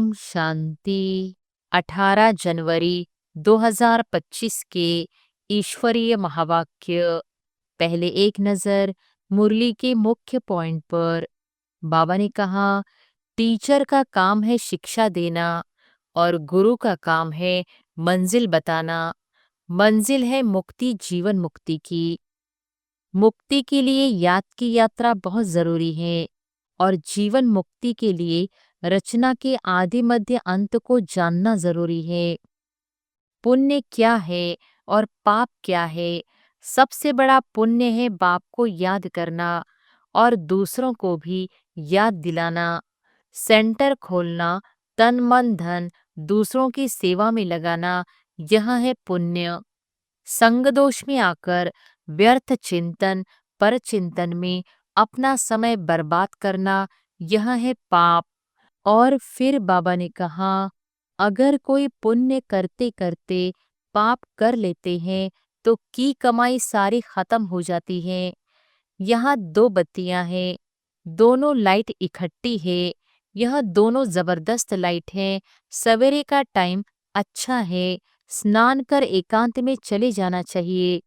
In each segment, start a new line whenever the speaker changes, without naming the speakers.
ओम शांति। 18 जनवरी 2025 के ईश्वरीय महावाक्य। पहले एक नजर मुरली के मुख्य पॉइंट पर। बाबा ने कहा, टीचर का काम है शिक्षा देना और गुरु का काम है मंजिल बताना। मंजिल है मुक्ति, जीवन मुक्ति की। मुक्ति के लिए याद की यात्रा बहुत जरूरी है और जीवन मुक्ति के लिए रचना के आदि मध्य अंत को जानना जरूरी है। पुण्य क्या है और पाप क्या है? सबसे बड़ा पुण्य है बाप को याद करना और दूसरों को भी याद दिलाना। सेंटर खोलना, तन मन धन दूसरों की सेवा में लगाना, यह है पुण्य। संग दोष में आकर व्यर्थ चिंतन पर चिंतन में अपना समय बर्बाद करना, यह है पाप। और फिर बाबा ने कहा, अगर कोई पुण्य करते करते पाप कर लेते हैं तो की कमाई सारी खत्म हो जाती है। यहाँ दो बत्तियां हैं, दोनों लाइट इकट्ठी है। यह दोनों जबरदस्त लाइट है। सवेरे का टाइम अच्छा है, स्नान कर एकांत में चले जाना चाहिए।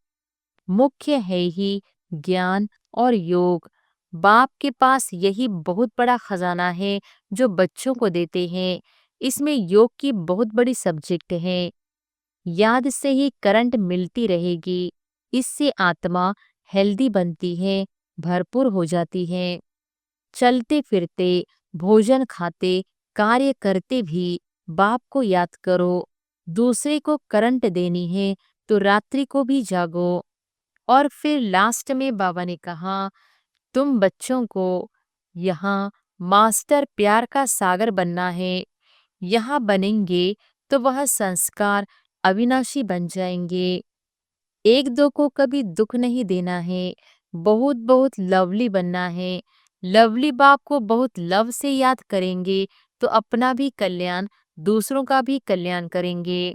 मुख्य है ही ज्ञान और योग। बाप के पास यही बहुत बड़ा खजाना है जो बच्चों को देते हैं। इसमें योग की बहुत बड़ी सब्जेक्ट है। याद से ही करंट मिलती रहेगी। इससे आत्मा हेल्दी बनती है, भरपूर हो जाती है। चलते फिरते, भोजन खाते, कार्य करते भी बाप को याद करो। दूसरे को करंट देनी है तो रात्रि को भी जागो। और फिर लास्ट में बाबा ने कहा, तुम बच्चों को यहाँ मास्टर प्यार का सागर बनना है। यहाँ बनेंगे तो वह संस्कार अविनाशी बन जाएंगे। एक दो को कभी दुख नहीं देना है, बहुत बहुत लवली बनना है। लवली बाप को बहुत लव से याद करेंगे तो अपना भी कल्याण, दूसरों का भी कल्याण करेंगे।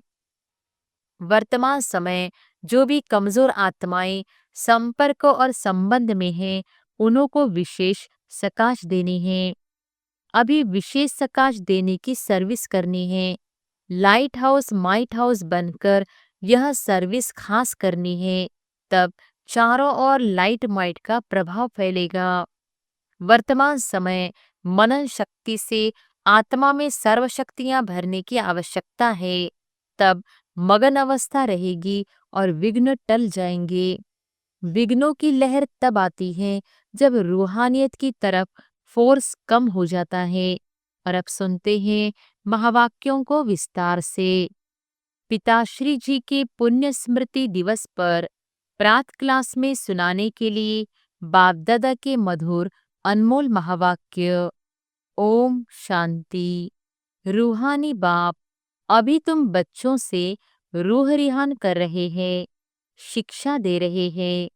वर्तमान समय जो भी कमजोर आत्माएं संपर्क और संबंध में हैं, उन्हों को विशेष सकाश देनी है। अभी विशेष सकाश देने की सर्विस करनी है। लाइट हाउस माइट हाउस बनकर यह सर्विस खास करनी है। तब चारों ओर लाइट माइट का प्रभाव फैलेगा। वर्तमान समय मनन शक्ति से आत्मा में सर्व शक्तियां भरने की आवश्यकता है। तब मगन अवस्था रहेगी और विघ्न टल जाएंगे। विघ्नों की लहर तब आती है जब रूहानियत की तरफ फोर्स कम हो जाता है। और अब सुनते हैं महावाक्यों को विस्तार से। पिताश्री जी के पुण्य स्मृति दिवस पर प्रात क्लास में सुनाने के लिए बाप दादा के मधुर अनमोल महावाक्य। ओम शांति। रूहानी बाप, अभी तुम बच्चों से रूह रिहान कर रहे हैं, शिक्षा दे रहे हैं।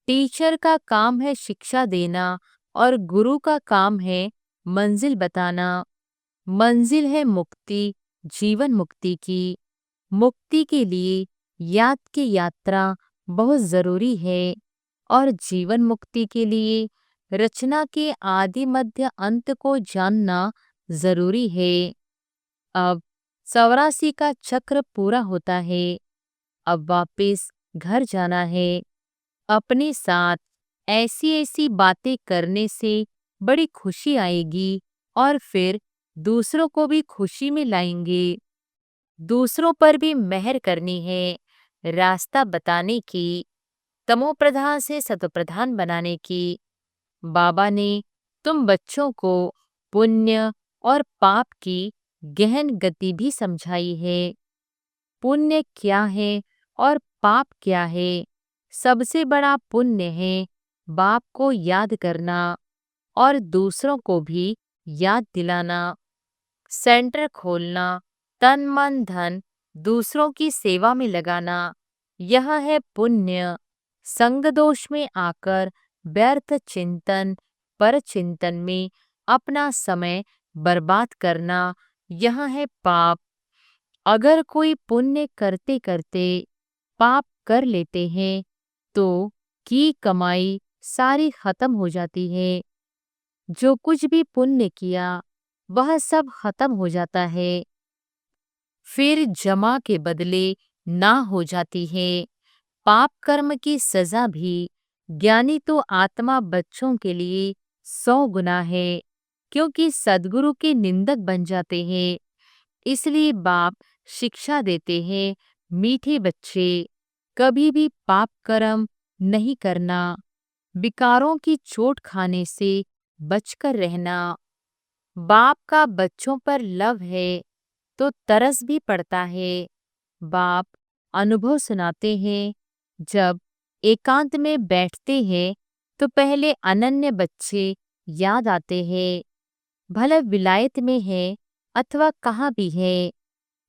टीचर का काम है शिक्षा देना और गुरु का काम है मंजिल बताना। मंजिल है मुक्ति, जीवन मुक्ति की। मुक्ति के लिए याद की यात्रा बहुत जरूरी है और जीवन मुक्ति के लिए रचना के आदि मध्य अंत को जानना जरूरी है। अब 84 का चक्र पूरा होता है। अब वापस घर जाना है। अपने साथ ऐसी ऐसी बातें करने से बड़ी खुशी आएगी और फिर दूसरों को भी खुशी में लाएंगे। दूसरों पर भी मेहर करनी है, रास्ता बताने की, तमो प्रधान से सतो प्रधान बनाने की। बाबा ने तुम बच्चों को पुण्य और पाप की गहन गति भी समझाई है। पुण्य क्या है और पाप क्या है? सबसे बड़ा पुण्य है बाप को याद करना और दूसरों को भी याद दिलाना। सेंटर खोलना, तन मन धन दूसरों की सेवा में लगाना, यह है पुण्य। संग दोष में आकर व्यर्थ चिंतन पर चिंतन में अपना समय बर्बाद करना, यह है पाप। अगर कोई पुण्य करते करते पाप कर लेते हैं तो की कमाई सारी खत्म हो जाती है। जो कुछ भी पुण्य किया वह सब खत्म हो जाता है। फिर जमा के बदले ना हो जाती है। पाप कर्म की सजा भी। ज्ञानी तो आत्मा बच्चों के लिए 100 गुना है, क्योंकि सद्गुरु के निंदक बन जाते हैं। इसलिए बाप शिक्षा देते हैं, मीठे बच्चे, कभी भी पाप कर्म नहीं करना, विकारों की चोट खाने से बचकर रहना। बाप का बच्चों पर लव है तो तरस भी पड़ता है। बाप अनुभव सुनाते हैं। जब एकांत में बैठते हैं तो पहले अनन्य बच्चे याद आते हैं। भले विलायत में है अथवा कहाँ भी है,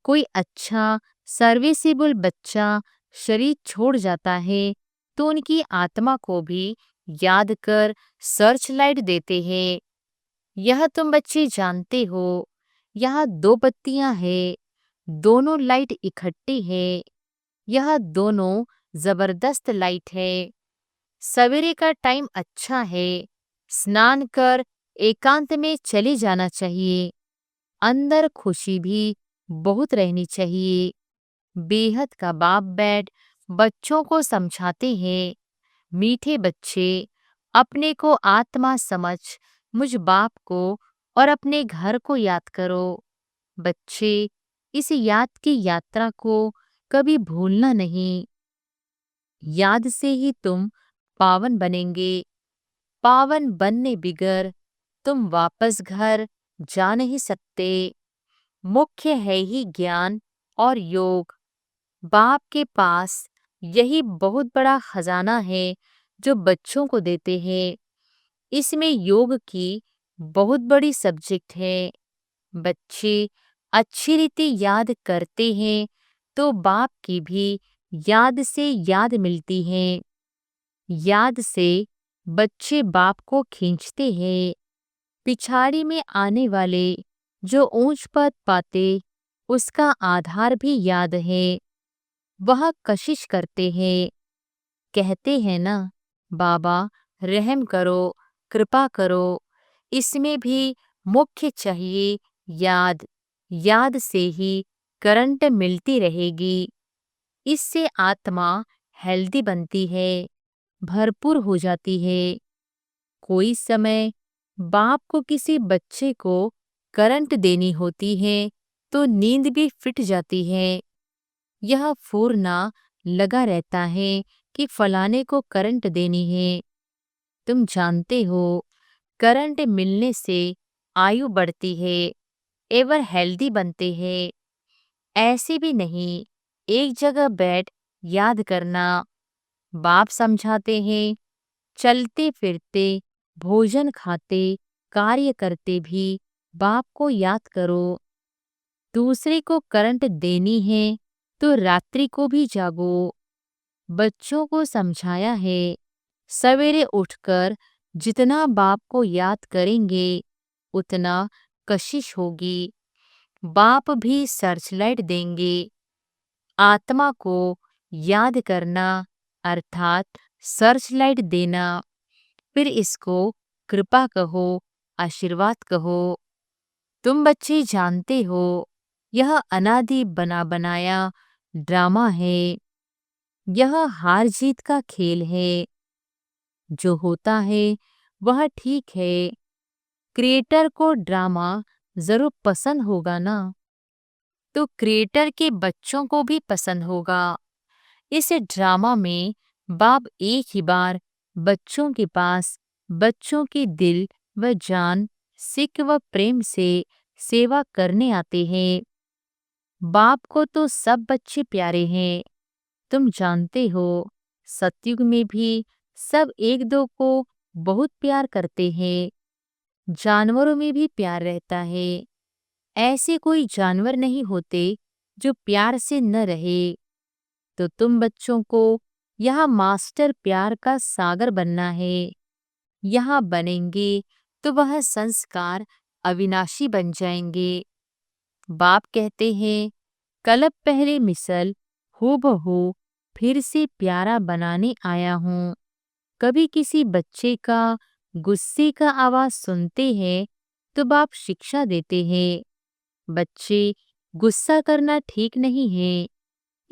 कोई अच्छा सर्विसेबल बच्चा शरीर छोड़ जाता है तो उनकी आत्मा को भी याद कर सर्च लाइट देते हैं। यह तुम बच्चे जानते हो, यहाँ 2 बत्तियां हैं, दोनों लाइट इकट्ठी है। यह दोनों जबरदस्त लाइट है। सवेरे का टाइम अच्छा है, स्नान कर एकांत में चले जाना चाहिए। अंदर खुशी भी बहुत रहनी चाहिए। बेहद का बाप बैठ बच्चों को समझाते हैं, मीठे बच्चे, अपने को आत्मा समझ मुझ बाप को और अपने घर को याद करो। बच्चे, इस याद की यात्रा को कभी भूलना नहीं। याद से ही तुम पावन बनेंगे। पावन बनने बिगर तुम वापस घर जा नहीं सकते। मुख्य है ही ज्ञान और योग। बाप के पास यही बहुत बड़ा खजाना है जो बच्चों को देते हैं। इसमें योग की बहुत बड़ी सब्जेक्ट है। बच्चे अच्छी रीति याद करते हैं तो बाप की भी याद से याद मिलती है। याद से बच्चे बाप को खींचते हैं। पिछाड़ी में आने वाले जो ऊंच पद पाते उसका आधार भी याद है। वह कशिश करते हैं, कहते हैं ना, बाबा रहम करो, कृपा करो। इसमें भी मुख्य चाहिए याद। याद से ही करंट मिलती रहेगी। इससे आत्मा हेल्दी बनती है, भरपूर हो जाती है। कोई समय बाप को किसी बच्चे को करंट देनी होती है तो नींद भी फिट जाती है। यह फूरना लगा रहता है कि फलाने को करंट देनी है। तुम जानते हो, करंट मिलने से आयु बढ़ती है, एवर हेल्दी बनते हैं। ऐसे भी नहीं, एक जगह बैठ याद करना। बाप समझाते हैं, चलते फिरते, भोजन खाते, कार्य करते भी बाप को याद करो। दूसरे को करंट देनी है तो रात्रि को भी जागो। बच्चों को समझाया है, सवेरे उठकर जितना बाप को याद करेंगे उतना कशिश होगी। बाप भी सर्चलाइट देंगे। आत्मा को याद करना अर्थात सर्चलाइट देना। फिर इसको कृपा कहो, आशीर्वाद कहो। तुम बच्चे जानते हो, यह अनादि बना बनाया ड्रामा है। यह हार जीत का खेल है। जो होता है वह ठीक है। क्रिएटर को ड्रामा जरूर पसंद होगा ना, तो क्रिएटर के बच्चों को भी पसंद होगा। इस ड्रामा में बाप एक ही बार बच्चों के पास बच्चों की दिल व जान, सिक व प्रेम से सेवा करने आते हैं। बाप को तो सब बच्चे प्यारे हैं। तुम जानते हो, सतयुग में भी सब एक दो को बहुत प्यार करते हैं। जानवरों में भी प्यार रहता है। ऐसे कोई जानवर नहीं होते जो प्यार से न रहे। तो तुम बच्चों को यहाँ मास्टर प्यार का सागर बनना है। यहाँ बनेंगे तो वह संस्कार अविनाशी बन जाएंगे। बाप कहते हैं, कलब पहले मिसल हूबहू फिर से प्यारा बनाने आया हूँ। कभी किसी बच्चे का गुस्से का आवाज सुनते हैं तो बाप शिक्षा देते हैं, बच्चे गुस्सा करना ठीक नहीं है,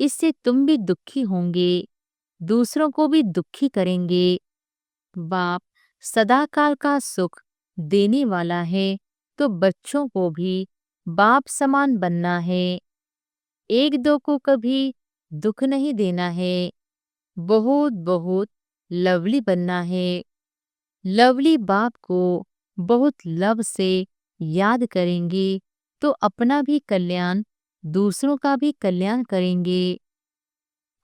इससे तुम भी दुखी होंगे, दूसरों को भी दुखी करेंगे। बाप सदाकाल का सुख देने वाला है, तो बच्चों को भी बाप समान बनना है। एक दो को कभी दुख नहीं देना है, बहुत बहुत लवली बनना है। लवली बाप को बहुत लव से याद करेंगे तो अपना भी कल्याण, दूसरों का भी कल्याण करेंगे।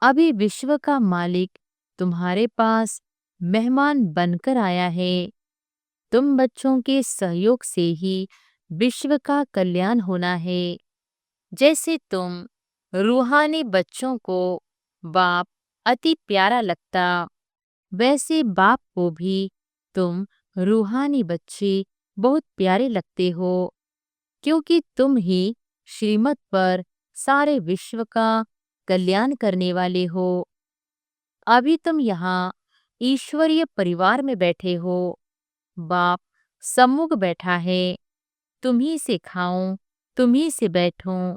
अभी विश्व का मालिक तुम्हारे पास मेहमान बनकर आया है। तुम बच्चों के सहयोग से ही विश्व का कल्याण होना है। जैसे तुम रूहानी बच्चों को बाप अति प्यारा लगता, वैसे बाप को भी तुम रूहानी बच्चे बहुत प्यारे लगते हो, क्योंकि तुम ही श्रीमत पर सारे विश्व का कल्याण करने वाले हो। अभी तुम यहाँ ईश्वरीय परिवार में बैठे हो, बाप सम्मुख बैठा है, तुम्ही से खाऊं, तुम्ही से बैठूं।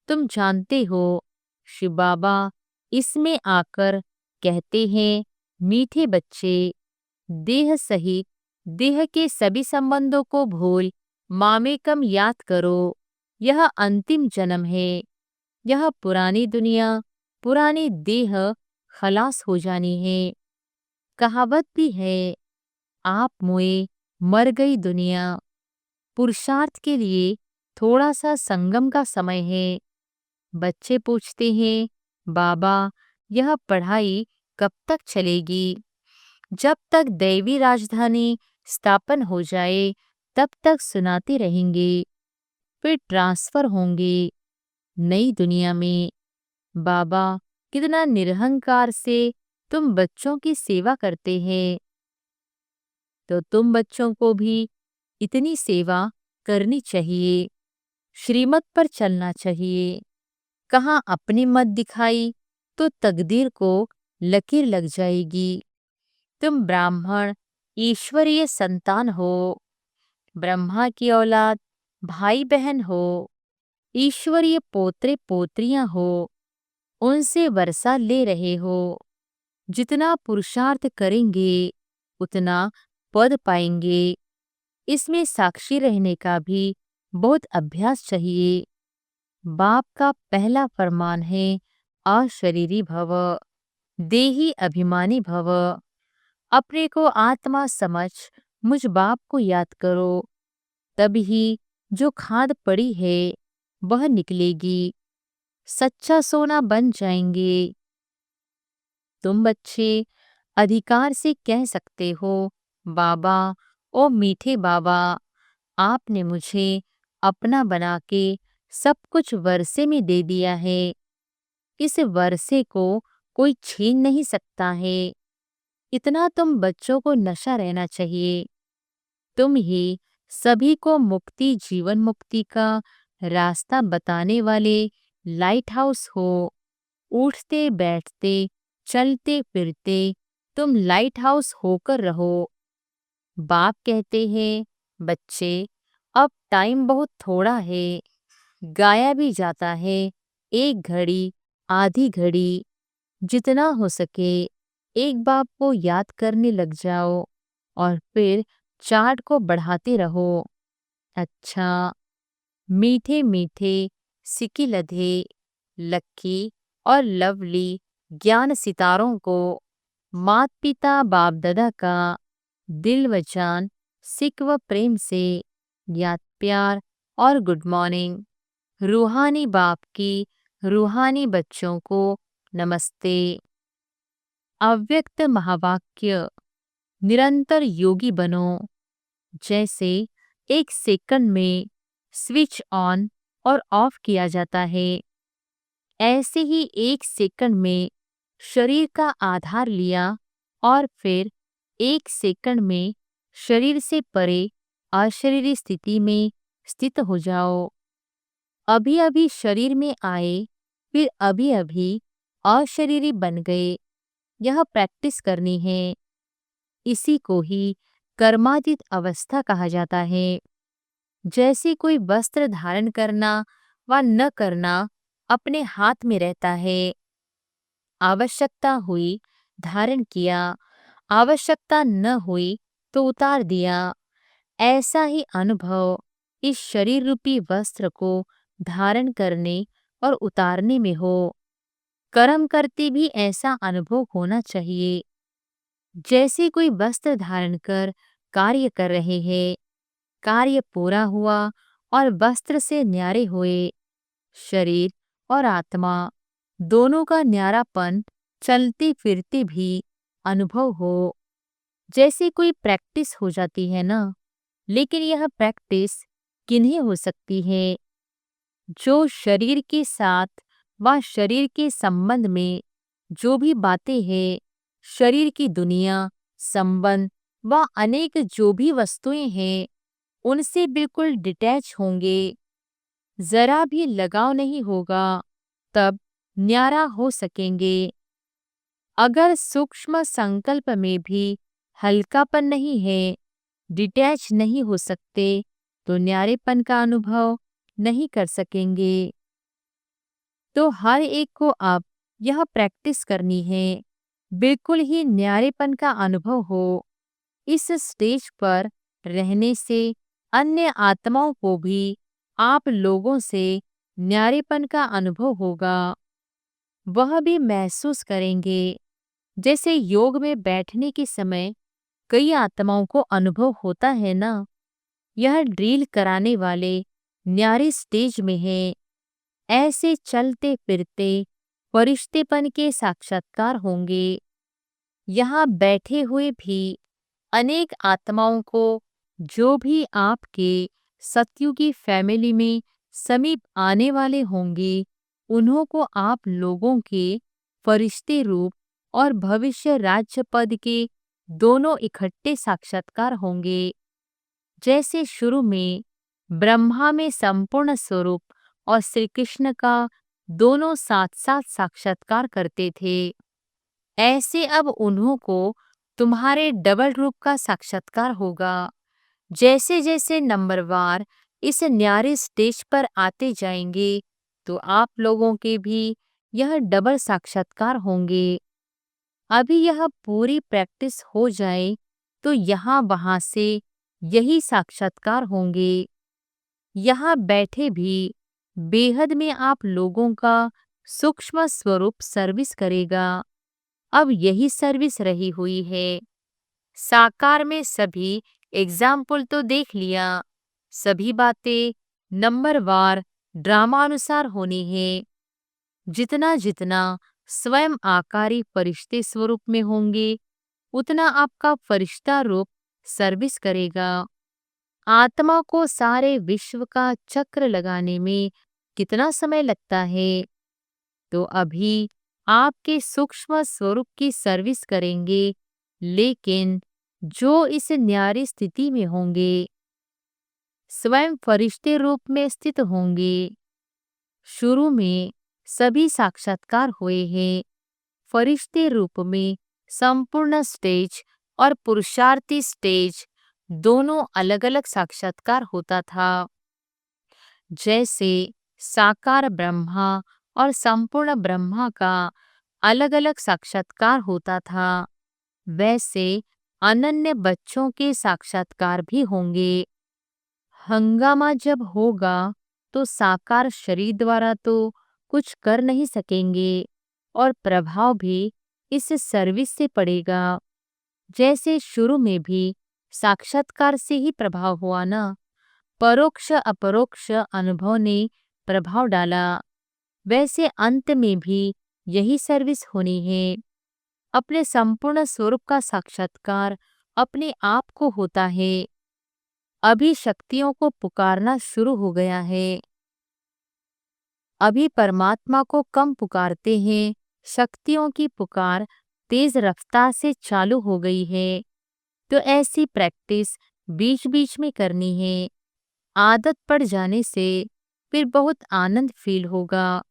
तुम जानते हो शिव बाबा इसमें आकर कहते हैं, मीठे बच्चे, देह सहित देह के सभी संबंधों को भूल मामेकम याद करो। यह अंतिम जन्म है, यह पुरानी दुनिया, पुरानी देह खलास हो जानी है। कहावत भी है, आप मोए मर गई दुनिया। पुरुषार्थ के लिए थोड़ा सा संगम का समय है। बच्चे पूछते हैं, बाबा यह पढ़ाई कब तक चलेगी? जब तक दैवी राजधानी स्थापन हो जाए तब तक सुनाते रहेंगे, फिर ट्रांसफर होंगे नई दुनिया में। बाबा कितना निरहंकार से तुम बच्चों की सेवा करते हैं, तो तुम बच्चों को भी इतनी सेवा करनी चाहिए, श्रीमत पर चलना चाहिए। कहाँ अपनी मत दिखाई तो तकदीर को लकीर लग जाएगी। तुम ब्राह्मण ईश्वरीय संतान हो, ब्रह्मा की औलाद, भाई बहन हो, ईश्वरीय पोत्रे पोत्रियां हो, उनसे वर्षा ले रहे हो। जितना पुरुषार्थ करेंगे उतना पद पाएंगे। इसमें साक्षी रहने का भी बहुत अभ्यास चाहिए। बाप का पहला फरमान है, अशरीरी भव, देही अभिमानी भव। अपने को आत्मा समझ मुझ बाप को याद करो, तभी जो खाद पड़ी है वह निकलेगी, सच्चा सोना बन जाएंगे। तुम बच्चे अधिकार से कह सकते हो, बाबा ओ मीठे बाबा, आपने मुझे अपना बना के सब कुछ वर्षे में दे दिया है। इस वर्षे को कोई छीन नहीं सकता है। इतना तुम बच्चों को नशा रहना चाहिए। तुम ही सभी को मुक्ति, जीवन मुक्ति का रास्ता बताने वाले लाइट हाउस हो। उठते बैठते चलते फिरते तुम लाइट हाउस होकर रहो। बाप कहते हैं, बच्चे अब टाइम बहुत थोड़ा है, गाया भी जाता है, एक घड़ी आधी घड़ी। जितना हो सके एक बाप को याद करने लग जाओ और फिर चार्ट को बढ़ाते रहो। अच्छा, मीठे मीठे सिकिलधे, लक्की और लवली ज्ञान सितारों को मात पिता बाप दादा का दिल व जान, सिक व प्रेम से याद, प्यार और गुड मॉर्निंग। रूहानी बाप की रूहानी बच्चों को नमस्ते। अव्यक्त महावाक्य, निरंतर योगी बनो। जैसे एक सेकंड में स्विच ऑन और ऑफ किया जाता है, ऐसे ही एक सेकंड में शरीर का आधार लिया और फिर एक सेकंड में शरीर से परे अशरीरी स्थिति में स्थित हो जाओ। अभी अभी शरीर में आए, फिर अभी अभी अशरीरी बन गए। यह प्रैक्टिस करनी है। इसी को ही कर्मातीत अवस्था कहा जाता है। जैसे कोई वस्त्र धारण करना व न करना अपने हाथ में रहता है। आवश्यकता हुई धारण किया, आवश्यकता न हुई तो उतार दिया। ऐसा ही अनुभव इस शरीर रूपी वस्त्र को धारण करने और उतारने में हो। कर्म करते भी ऐसा अनुभव होना चाहिए, जैसे कोई वस्त्र धारण कर कार्य कर रहे हैं। कार्य पूरा हुआ और वस्त्र से न्यारे हुए। शरीर और आत्मा दोनों का न्यारापन चलते फिरते भी अनुभव हो। जैसे कोई प्रैक्टिस हो जाती है ना, लेकिन यह प्रैक्टिस किन्हें हो सकती है? जो शरीर के साथ व शरीर के संबंध में जो भी बातें हैं, शरीर की दुनिया, संबंध व अनेक जो भी वस्तुएं हैं, उनसे बिल्कुल डिटैच होंगे, जरा भी लगाव नहीं होगा, तब न्यारा हो सकेंगे। अगर सूक्ष्म संकल्प में भी हल्कापन नहीं है, डिटैच नहीं हो सकते, तो न्यारेपन का अनुभव नहीं कर सकेंगे। तो हर एक को अब यह प्रैक्टिस करनी है, बिल्कुल ही न्यारेपन का अनुभव हो। इस स्टेज पर रहने से अन्य आत्माओं को भी आप लोगों से न्यारेपन का अनुभव होगा। वह भी महसूस करेंगे, जैसे योग में बैठने के समय कई आत्माओं को अनुभव होता है ना। यह ड्रिल कराने वाले न्यारे स्टेज में है। ऐसे चलते फिरते फरिश्तेपन के साक्षात्कार होंगे। यहाँ बैठे हुए भी अनेक आत्माओं को, जो भी आपके सतयुगी फैमिली में समीप आने वाले होंगे, उन्हों को आप लोगों के फरिश्ते रूप और भविष्य राज्य पद के दोनों इकट्ठे साक्षात्कार होंगे। जैसे शुरू में ब्रह्मा में संपूर्ण स्वरूप और श्री कृष्ण का दोनों साथ साथ साक्षात्कार करते थे, ऐसे अब उन्हों को तुम्हारे डबल रूप का साक्षात्कार होगा। जैसे जैसे नंबरवार इस न्यारे स्टेज पर आते जाएंगे, तो आप लोगों के भी यह डबल साक्षात्कार होंगे। अभी यह पूरी प्रैक्टिस हो जाए तो यहाँ वहाँ से यही साक्षात्कार होंगे। यहाँ बैठे भी बेहद में आप लोगों का सूक्ष्म स्वरूप सर्विस करेगा। अब यही सर्विस रही हुई है। साकार में सभी एग्जाम्पल तो देख लिया, सभी बातें नंबरवार ड्रामानुसार होनी है। जितना जितना स्वयं आकारी फरिश्ते स्वरूप में होंगे, उतना आपका फरिश्ता रूप सर्विस करेगा। आत्मा को सारे विश्व का चक्र लगाने में कितना समय लगता है? तो अभी आपके सूक्ष्म स्वरूप की सर्विस करेंगे, लेकिन जो इस न्यारी स्थिति में होंगे, स्वयं फरिश्ते रूप में स्थित होंगे। शुरू में सभी साक्षात्कार हुए हैं। फरिश्ते रूप में संपूर्ण स्टेज और पुरुषार्थी स्टेज दोनों अलग अलग साक्षात्कार होता था। जैसे साकार ब्रह्मा और संपूर्ण ब्रह्मा का अलग अलग साक्षात्कार होता था, वैसे अनन्य बच्चों के साक्षात्कार भी होंगे। हंगामा जब होगा तो साकार शरीर द्वारा तो कुछ कर नहीं सकेंगे और प्रभाव भी इस सर्विस से पड़ेगा। जैसे शुरू में भी साक्षात्कार से ही प्रभाव हुआ ना, परोक्ष अपरोक्ष अनुभव ने प्रभाव डाला, वैसे अंत में भी यही सर्विस होनी है। अपने संपूर्ण स्वरूप का साक्षात्कार अपने आप को होता है। अभी शक्तियों को पुकारना शुरू हो गया है। अभी परमात्मा को कम पुकारते हैं, शक्तियों की पुकार तेज रफ्तार से चालू हो गई है। तो ऐसी प्रैक्टिस बीच बीच में करनी है। आदत पड़ जाने से फिर बहुत आनंद फील होगा।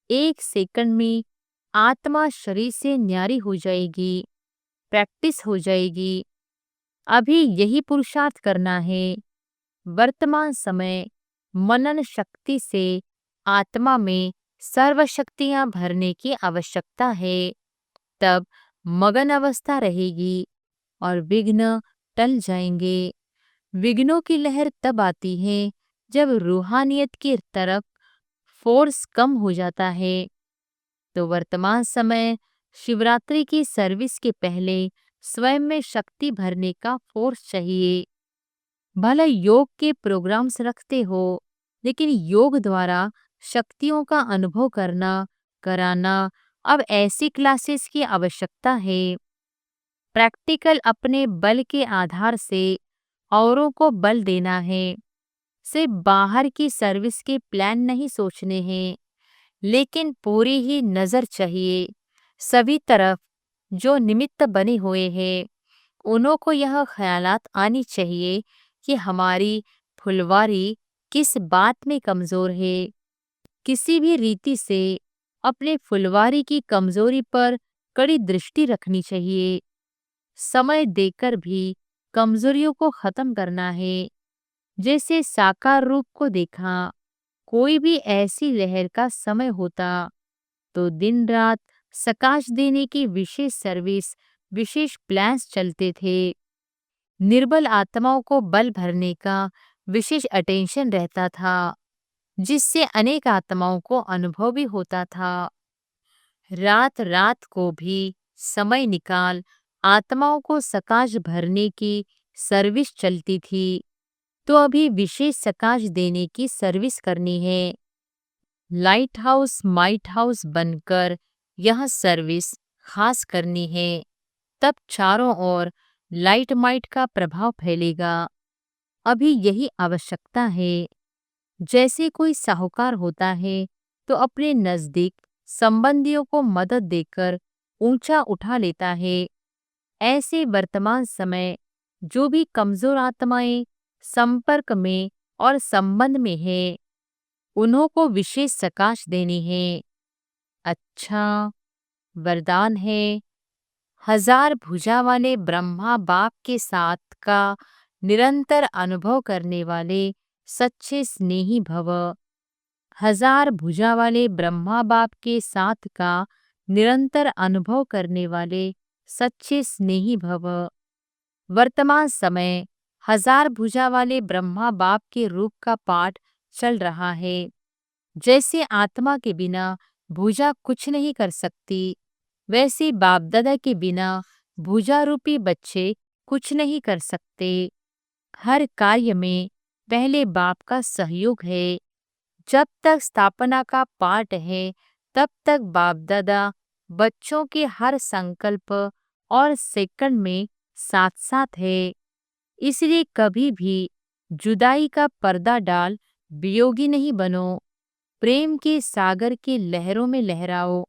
1 सेकंड में आत्मा शरीर से न्यारी हो जाएगी, प्रैक्टिस हो जाएगी। अभी यही पुरुषार्थ करना है। वर्तमान समय मनन शक्ति से आत्मा में सर्व शक्तियां भरने की आवश्यकता है। तब मगन अवस्था रहेगी और विघ्न टल जाएंगे। विघ्नों की लहर तब आती है जब रूहानियत की तरफ फोर्स कम हो जाता है। तो वर्तमान समय शिवरात्रि की सर्विस के पहले स्वयं में शक्ति भरने का फोर्स चाहिए। भले योग के प्रोग्राम्स रखते हो, लेकिन योग द्वारा शक्तियों का अनुभव कराना अब ऐसी क्लासेस की आवश्यकता है। प्रैक्टिकल अपने बल के आधार से औरों को बल देना है। सिर्फ बाहर की सर्विस के प्लान नहीं सोचने हैं, लेकिन पूरी ही नजर चाहिए सभी तरफ। जो निमित्त बने हुए हैं उन्हों को यह ख्यालात आनी चाहिए कि हमारी फुलवारी किस बात में कमजोर है। किसी भी रीति से अपने फुलवारी की कमजोरी पर कड़ी दृष्टि रखनी चाहिए। समय देकर भी कमजोरियों को खत्म करना है। जैसे साकार रूप को देखा, कोई भी ऐसी लहर का समय होता तो दिन रात सकाश देने की विशेष सर्विस, विशेष प्लान्स चलते थे। निर्बल आत्माओं को बल भरने का विशेष अटेंशन रहता था, जिससे अनेक आत्माओं को अनुभव भी होता था। रात रात को भी समय निकाल आत्माओं को सकाश भरने की सर्विस चलती थी। तो अभी विशेष सकाश देने की सर्विस करनी है। लाइट हाउस माइट हाउस बनकर यह सर्विस खास करनी है। तब चारों ओर लाइट माइट का प्रभाव फैलेगा। अभी यही आवश्यकता है। जैसे कोई साहूकार होता है तो अपने नजदीक संबंधियों को मदद देकर ऊंचा उठा लेता है। ऐसे वर्तमान समय जो भी कमजोर आत्माएं संपर्क में और संबंध में है, उन्हों को विशेष सकाश देनी है। अच्छा वरदान है, हजार भुजा वाले ब्रह्मा बाप के साथ का निरंतर अनुभव करने वाले सच्चे स्नेही भव। हजार भुजा वाले ब्रह्मा बाप के साथ का निरंतर अनुभव करने वाले सच्चे स्नेही भव। वर्तमान समय हजार भुजा वाले ब्रह्मा बाप के रूप का पाठ चल रहा है। जैसे आत्मा के बिना भुजा कुछ नहीं कर सकती, वैसे बाप दादा के बिना भुजा रूपी बच्चे कुछ नहीं कर सकते। हर कार्य में पहले बाप का सहयोग है। जब तक स्थापना का पाठ है, तब तक बाप दादा बच्चों के हर संकल्प और सेकंड में साथ साथ है। इसलिए कभी भी जुदाई का पर्दा डाल वियोगी नहीं बनो। प्रेम के सागर की लहरों में लहराओ,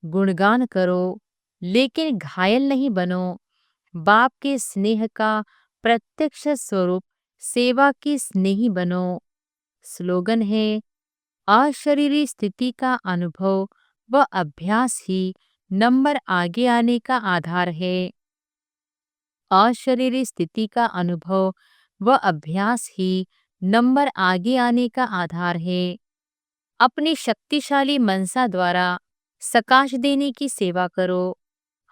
गुणगान करो, लेकिन घायल नहीं बनो। बाप के स्नेह का प्रत्यक्ष स्वरूप सेवा की स्नेही बनो। स्लोगन है, अशरीरी स्थिति का अनुभव व अभ्यास ही नंबर आगे आने का आधार है। अशरीरी स्थिति का अनुभव व अभ्यास ही नंबर आगे आने का आधार है। अपनी शक्तिशाली मनसा द्वारा सकाश देने की सेवा करो।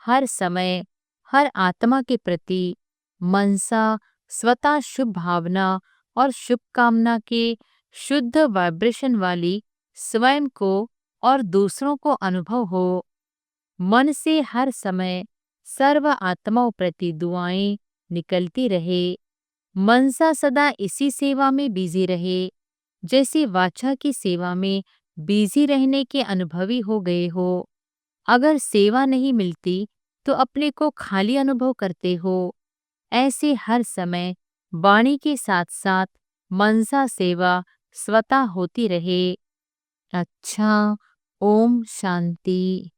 हर समय हर आत्मा के प्रति मनसा स्वतः शुभ भावना और शुभकामना के शुद्ध वाइब्रेशन वाली स्वयं को और दूसरों को अनुभव हो। मन से हर समय सर्व आत्माओं प्रति दुआएं निकलती रहे। मनसा सदा इसी सेवा में बिजी रहे, जैसे वाचा की सेवा में बिजी रहने के अनुभवी हो गए हो। अगर सेवा नहीं मिलती तो अपने को खाली अनुभव करते हो। ऐसे हर समय वाणी के साथ साथ मनसा सेवा स्वतः होती रहे। अच्छा, ओम शांति।